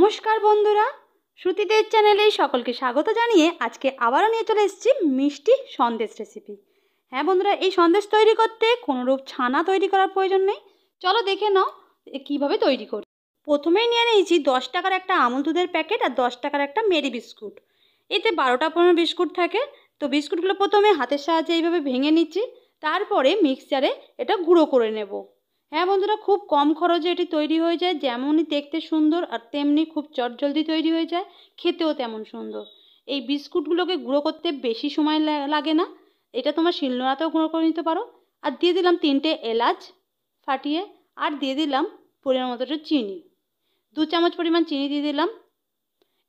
নমস্কার বন্ধুরা, শ্রুতিদের চ্যানেলে সকলকে স্বাগত জানিয়ে আজকে আবারও নিয়ে চলে এসেছি মিষ্টি সন্দেশ রেসিপি। হ্যাঁ বন্ধুরা, এই সন্দেশ তৈরি করতে কোনোরূপ ছানা তৈরি করার প্রয়োজন নেই। চলো দেখে নাও কীভাবে তৈরি করি। প্রথমেই নিয়ে নিয়েছি 10 টাকার একটা আমুল দুধের প্যাকেট আর 10 টাকার একটা মেরি বিস্কুট। এতে 12টা 15 বিস্কুট থাকে। তো বিস্কুটগুলো প্রথমে হাতের সাহায্যে এইভাবে ভেঙে নিচ্ছি, তারপরে মিক্সচারে এটা গুঁড়ো করে নেব। হ্যাঁ বন্ধুরা, খুব কম খরচে এটি তৈরি হয়ে যায়, যেমনই দেখতে সুন্দর আর তেমনি খুব চটজলদি তৈরি হয়ে যায়, খেতেও তেমন সুন্দর। এই বিস্কুটগুলোকে গুঁড়ো করতে বেশি সময় লাগে না, এটা তোমার শিলনোড়াতেও গুঁড়ো করে নিতে পারো। আর দিয়ে দিলাম 3টে এলাচ ফাটিয়ে, আর দিয়ে দিলাম পরিমাণ মতো চিনি, 2 চামচ পরিমাণ চিনি দিয়ে দিলাম।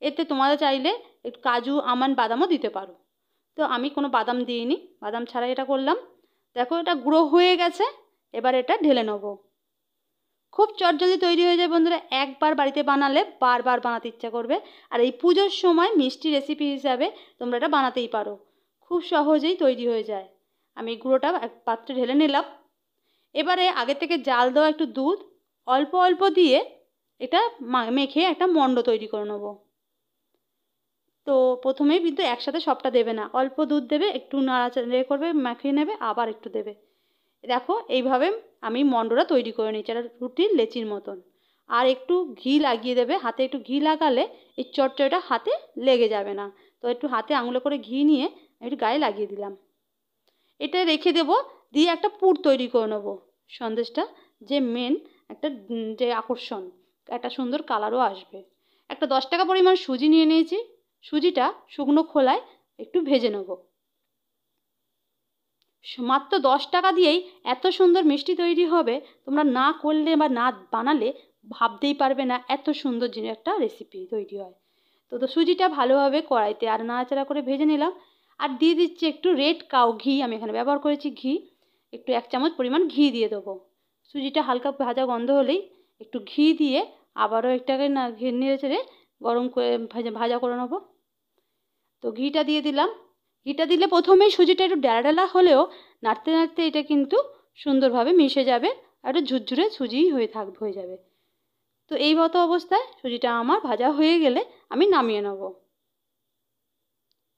এতে তোমরা চাইলে একটু কাজু আমন্ড বাদামও দিতে পারো। তো আমি কোনো বাদাম দিইনি, বাদাম ছাড়াই এটা করলাম। দেখো এটা গুঁড়ো হয়ে গেছে, এবার এটা ঢেলে নেব। খুব চটজলদি তৈরি হয়ে যায় বন্ধুরা, একবার বাড়িতে বানালে বারবার বানাতে ইচ্ছা করবে। আর এই পুজোর সময় মিষ্টি রেসিপি হিসাবে তোমরা এটা বানাতেই পারো, খুব সহজেই তৈরি হয়ে যায়। আমি গুঁড়োটা এক পাত্রে ঢেলে নিলাম। এবারে আগে থেকে জাল দেওয়া একটু দুধ অল্প অল্প দিয়ে এটা মেখে একটা মণ্ড তৈরি করে নেব। তো প্রথমেই কিন্তু একসাথে সবটা দেবে না, অল্প দুধ দেবে, একটু নাড়াচাড়া করবে, মাখিয়ে নেবে, আবার একটু দেবে। দেখো এইভাবে আমি মণ্ডটা তৈরি করে নিচ্ছি, এটা রুটির লেচির মতন। আর একটু ঘি লাগিয়ে দেবে, হাতে একটু ঘি লাগালে এই চটচড়িটা হাতে লেগে যাবে না। তো একটু হাতে আঙুলে করে ঘি নিয়ে একটু গায়ে লাগিয়ে দিলাম। এটা রেখে দেবো, দিয়ে একটা পুর তৈরি করে নেবো সন্দেশটা, যে মেন একটা যে আকর্ষণ, একটা সুন্দর কালারও আসবে। একটা 10 টাকা পরিমাণ সুজি নিয়ে নিয়েছি, সুজিটা শুকনো খোলায় একটু ভেজে নেব। মাত্র 10 টাকা দিয়েই এত সুন্দর মিষ্টি তৈরি হবে, তোমরা না করলে বা না বানালে ভাবতেই পারবে না এত সুন্দর জিনিস একটা রেসিপি তৈরি হয়। তো সুজিটা ভালোভাবে কড়াইতে আর নাড়াচাড়া করে ভেজে নিলাম। আর দিয়ে দিচ্ছি একটু রেড কাউ ঘি, আমি এখানে ব্যবহার করেছি ঘি, একটু 1 চামচ পরিমাণ ঘি দিয়ে দেবো। সুজিটা হালকা ভাজা গন্ধ হলেই একটু ঘি দিয়ে আবারও একটাকে নেড়ে চেড়ে গরম করে ভাজা করে নেবো। তো ঘিটা দিয়ে দিলাম। ঘিটা দিলে প্রথমেই সুজিটা একটু ডেলা ডেলা হলেও নাড়তে নাড়তে এটা কিন্তু সুন্দরভাবে মিশে যাবে, আর একটু ঝুরঝুরে সুজি হয়ে যাবে। তো এই মতো অবস্থায় সুজিটা আমার ভাজা হয়ে গেলে আমি নামিয়ে নেব।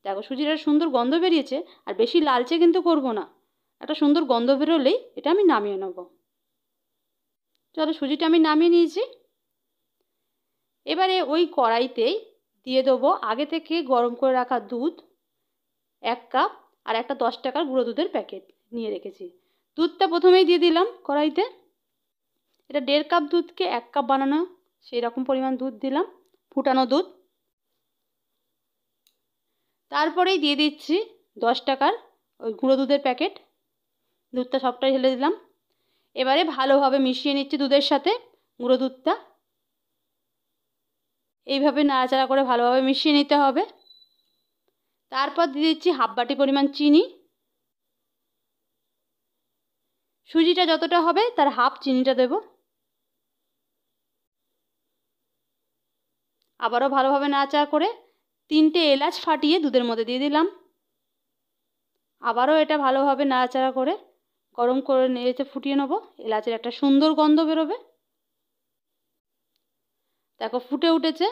দেখো সুজিটার সুন্দর গন্ধ বেরিয়েছে, আর বেশি লালচে কিন্তু করব না, একটা সুন্দর গন্ধ বেরোলেই এটা আমি নামিয়ে নেব। চলো সুজিটা আমি নামিয়ে নিয়েছি। এবারে ওই কড়াইতেই দিয়ে দেবো আগে থেকে গরম করে রাখা দুধ 1 কাপ, আর একটা 10 টাকার গুঁড়ো দুধের প্যাকেট নিয়ে রেখেছি। দুধটা প্রথমেই দিয়ে দিলাম কড়াইতে। এটা 1.5 কাপ দুধকে 1 কাপ বানানো, সেই রকম পরিমাণ দুধ দিলাম, ফুটানো দুধ। তারপরেই দিয়ে দিচ্ছি 10 টাকার ওই গুঁড়ো দুধের প্যাকেট, দুধটা সবটাই ঢেলে দিলাম। এবারে ভালোভাবে মিশিয়ে নিচ্ছি দুধের সাথে গুঁড়ো দুধটা, এইভাবে নাড়াচাড়া করে ভালোভাবে মিশিয়ে নিতে হবে। তারপর দিয়ে দিচ্ছি হাফ বাটি পরিমাণ চিনি, সুজিটা যতটা হবে তার হাফ চিনিটা দেব। আবারও ভালোভাবে নাড়াচাড়া করে 3টে এলাচ ফাটিয়ে দুধের মধ্যে দিয়ে দিলাম। আবারও এটা ভালোভাবে নাড়াচাড়া করে গরম করে নেড়ে ফুটিয়ে নেব, এলাচের একটা সুন্দর গন্ধ বেরোবে। দেখো ফুটে উঠেছে,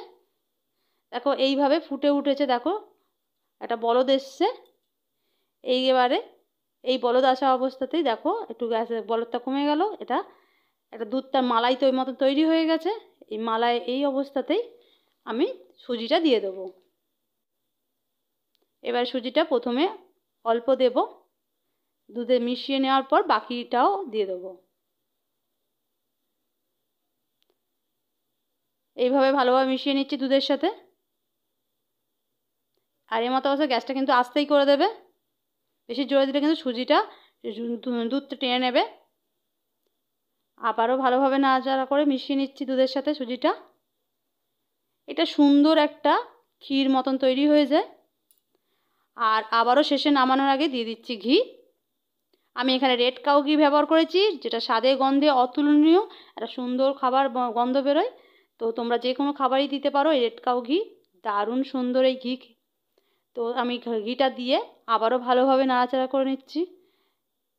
দেখো এইভাবে ফুটে উঠেছে, দেখো একটা বলদ এসছে। এবারে এই বলদ আসা অবস্থাতেই দেখো একটু গ্যাসের বলদটা কমে গেল, এটা একটা দুধটা মালাই মতো তৈরি হয়ে গেছে। এই মালাই এই অবস্থাতেই আমি সুজিটা দিয়ে দেবো। এবার সুজিটা প্রথমে অল্প দেব, দুধে মিশিয়ে নেওয়ার পর বাকিটাও দিয়ে দেবো। এইভাবে ভালোভাবে মিশিয়ে নিচ্ছি দুধের সাথে। আর এই মতো অবস্থায় গ্যাসটা কিন্তু আস্তেই করে দেবে, বেশি জোরে দিলে কিন্তু সুজিটা দুধটা টেনে নেবে। আবারও ভালোভাবে নাড়াচাড়া করে মিশিয়ে নিচ্ছি দুধের সাথে সুজিটা। এটা সুন্দর একটা ক্ষীর মতন তৈরি হয়ে যায়। আর আবারও শেষে নামানোর আগে দিয়ে দিচ্ছি ঘি। আমি এখানে রেড কাউ ঘি ব্যবহার করেছি, যেটা স্বাদে গন্ধে অতুলনীয়, একটা সুন্দর খাবার গন্ধ বেরোয়। তো তোমরা যে কোনো খাবারই দিতে পারো এই রেড কাউ ঘি, দারুণ সুন্দর এই ঘি। তো আমি ঘিটা দিয়ে আবারও ভালোভাবে নাড়াচাড়া করে নিচ্ছি।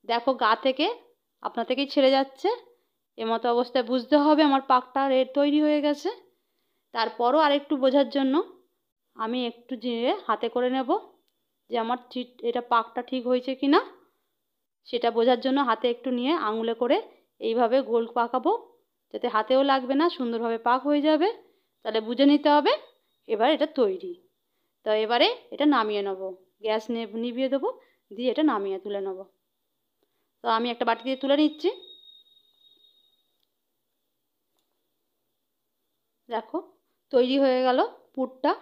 দেখো গা থেকে আপনা থেকেই ছেড়ে যাচ্ছে, এমতো অবস্থায় বুঝতে হবে আমার পাকটা তৈরি হয়ে গেছে। তারপরও আরেকটু বোঝার জন্য আমি একটু জিরে হাতে করে নেব যে আমার এটা পাকটা ঠিক হয়েছে কি না, সেটা বোঝার জন্য হাতে একটু নিয়ে আঙুলে করে এইভাবে গোল পাকাবো, যাতে হাতেও লাগবে না, সুন্দরভাবে পাক হয়ে যাবে। তাহলে বুঝে নিতে হবে এবার এটা তৈরি। তো এবারে এটা নামিয়ে নেব, গ্যাস নিভিয়ে দেবো, দিয়ে এটা নামিয়ে তুলে নেব। তো আমি একটা বাটি দিয়ে তুলে নিচ্ছি। দেখো তৈরি হয়ে গেল পুরটা।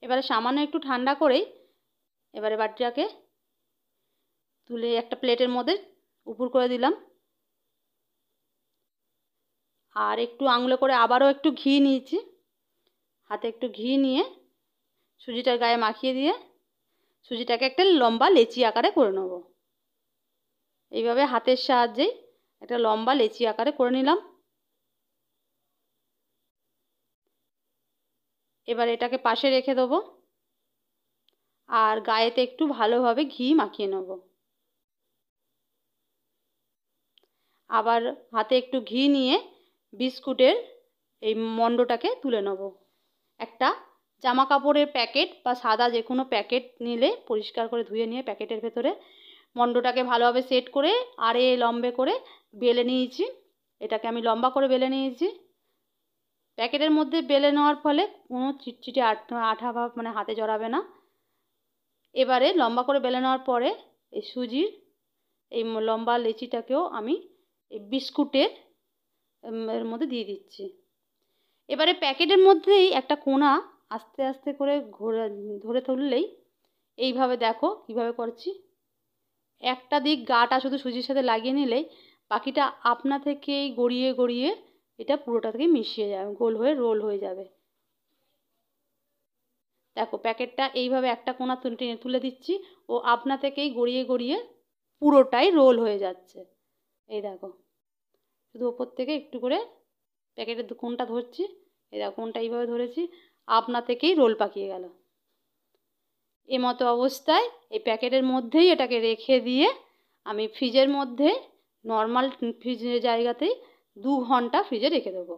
এবারে সামান্য একটু ঠান্ডা করেই এবারে বাটিটাকে তুলে একটা প্লেটের মধ্যে উপর করে দিলাম, আর একটু আঙুলে করে আবারও একটু ঘি নিয়েছি, হাতে একটু ঘি নিয়ে সুজিটার গায়ে মাখিয়ে দিয়ে সুজিটাকে একটা লম্বা লেচি আকারে করে নেব। এইভাবে হাতের সাহায্যেই একটা লম্বা লেচি আকারে করে নিলাম। এবার এটাকে পাশে রেখে দেবো, আর গায়েতে একটু ভালোভাবে ঘি মাখিয়ে নেব। আবার হাতে একটু ঘি নিয়ে বিস্কুটের এই মণ্ডটাকে তুলে নেব। একটা জামা কাপড়ের প্যাকেট বা সাদা যে কোনো প্যাকেট নিলে পরিষ্কার করে ধুয়ে নিয়ে প্যাকেটের ভেতরে মণ্ডটাকে ভালোভাবে সেট করে আড়ে লম্বে করে বেলে নিয়েছি। এটাকে আমি লম্বা করে বেলে নিয়েছি। প্যাকেটের মধ্যে বেলে নেওয়ার ফলে কোনো চিটচিটে আঠা ভাব মানে হাতে জড়াবে না। এবারে লম্বা করে বেলে নেওয়ার পরে এই সুজির এই লম্বা লেচিটাকেও আমি এই বিস্কুটের এর মধ্যে দিয়ে দিচ্ছি। এবারে প্যাকেটের মধ্যেই একটা কোণা আস্তে আস্তে করে ধরে তুললেই এইভাবে দেখো কিভাবে করছি, একটা দিক গাটা শুধু সুজির সাথে লাগিয়ে নিলেই বাকিটা আপনা থেকেই গড়িয়ে গড়িয়ে এটা পুরোটা থেকে মিশিয়ে যাবে, গোল হয়ে রোল হয়ে যাবে। দেখো প্যাকেটটা এইভাবে একটা কোণা তুলে দিচ্ছি ও আপনা থেকেই গড়িয়ে গড়িয়ে পুরোটাই রোল হয়ে যাচ্ছে। এই দেখো শুধু ওপর থেকে একটু করে প্যাকেটের কোণটা ধরছি, এই দেখো কোণটা এইভাবে ধরেছি, আপনা থেকেই রোল পাকিয়ে গেল। এই মতো অবস্থায় এই প্যাকেটের মধ্যেই এটাকে রেখে দিয়ে আমি ফ্রিজের মধ্যে নর্মাল ফ্রিজের জায়গাতেই 2 ঘন্টা ফ্রিজে রেখে দেবো।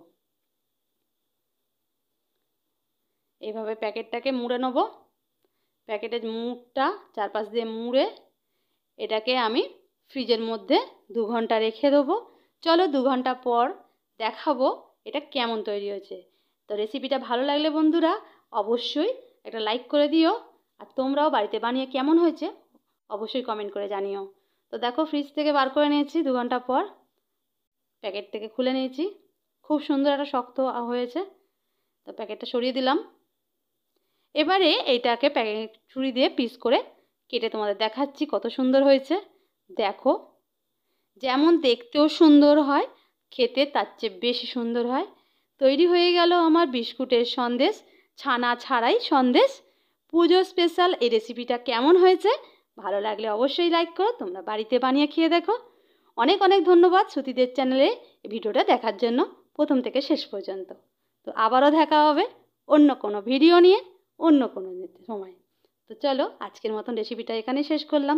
এইভাবে প্যাকেটটাকে মুড়ে নেব, প্যাকেটের মুখটা চারপাশ দিয়ে মুড়ে এটাকে আমি ফ্রিজের মধ্যে 2 ঘন্টা রেখে দেবো। চলো 2 ঘন্টা পর দেখাবো এটা কেমন তৈরি হয়েছে। তো রেসিপিটা ভালো লাগলে বন্ধুরা অবশ্যই একটা লাইক করে দিও, আর তোমরাও বাড়িতে বানিয়ে কেমন হয়েছে অবশ্যই কমেন্ট করে জানিও। তো দেখো ফ্রিজ থেকে বার করে নিয়েছি 2 ঘন্টা পর, প্যাকেট থেকে খুলে নিয়েছি, খুব সুন্দর একটা শক্ত হয়েছে। তো প্যাকেটটা সরিয়ে দিলাম। এবারে এইটাকে ছুরি দিয়ে পিস করে কেটে তোমাদের দেখাচ্ছি কত সুন্দর হয়েছে। দেখো যেমন দেখতেও সুন্দর হয়, খেতে তার চেয়ে বেশি সুন্দর হয়। তৈরি হয়ে গেল আমার বিস্কুটের সন্দেশ, ছানা ছাড়াই সন্দেশ। পুজো স্পেশাল এই রেসিপিটা কেমন হয়েছে ভালো লাগলে অবশ্যই লাইক করো, তোমরা বাড়িতে বানিয়ে খেয়ে দেখো। অনেক অনেক ধন্যবাদ শ্রুতিদের চ্যানেলে ভিডিওটা দেখার জন্য প্রথম থেকে শেষ পর্যন্ত। তো আবারও দেখা হবে অন্য কোনো ভিডিও নিয়ে অন্য কোনো সময়। তো চলো আজকের মতন রেসিপিটা এখানেই শেষ করলাম।